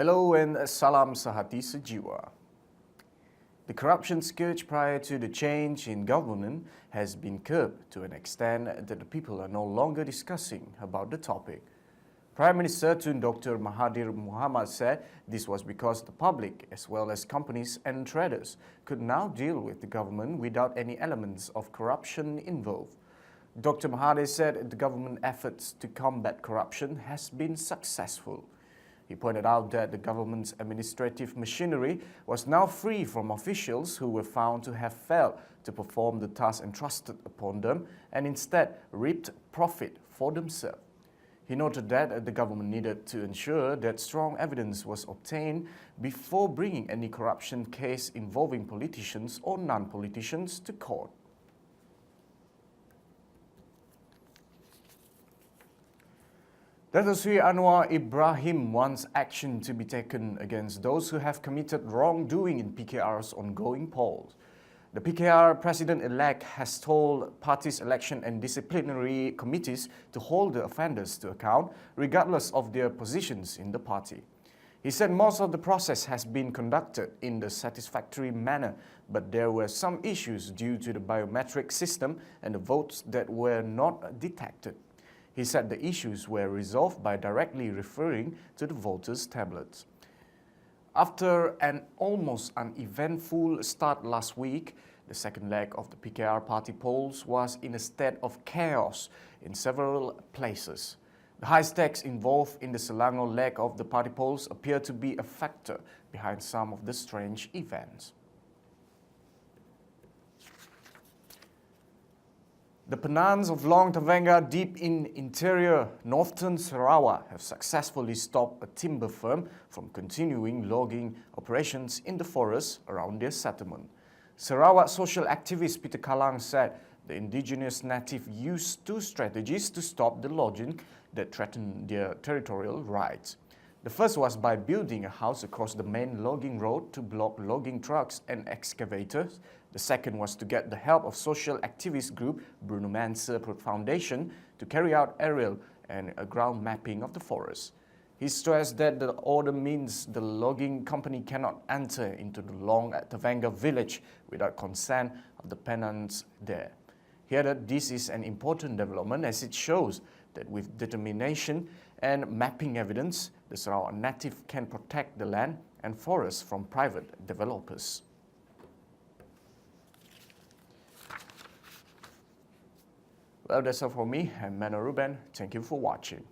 Hello and salam sehati sejiwa. The corruption scourge prior to the change in government has been curbed to an extent that the people are no longer discussing about the topic. Prime Minister Tun Dr. Mahathir Mohamad said this was because the public, as well as companies and traders, could now deal with the government without any elements of corruption involved. Dr. Mahathir said the government efforts to combat corruption has been successful. He pointed out that the government's administrative machinery was now free from officials who were found to have failed to perform the task entrusted upon them and instead reaped profit for themselves. He noted that the government needed to ensure that strong evidence was obtained before bringing any corruption case involving politicians or non-politicians to court. Dato' Sri Anwar Ibrahim wants action to be taken against those who have committed wrongdoing in PKR's ongoing polls. The PKR president-elect has told party's election and disciplinary committees to hold the offenders to account, regardless of their positions in the party. He said most of the process has been conducted in the satisfactory manner, but there were some issues due to the biometric system and the votes that were not detected. He said the issues were resolved by directly referring to the voters' tablets. After an almost uneventful start last week, the second leg of the PKR party polls was in a state of chaos in several places. The high stakes involved in the Selangor leg of the party polls appear to be a factor behind some of the strange events. The Penans of Long Terengganu deep in interior northern Sarawak have successfully stopped a timber firm from continuing logging operations in the forest around their settlement. Sarawak social activist Peter Kalang said the indigenous native used two strategies to stop the logging that threatened their territorial rights. The first was by building a house across the main logging road to block logging trucks and excavators. The second was to get the help of social activist group Bruno Manser Foundation to carry out aerial and ground mapping of the forest. He stressed that the order means the logging company cannot enter into the Long Terengganu village without consent of the Penans there. He added this is an important development as it shows that with determination and mapping evidence, the Sarawak native can protect the land and forests from private developers. Well, that's all for me. I'm Mano Ruben. Thank you for watching.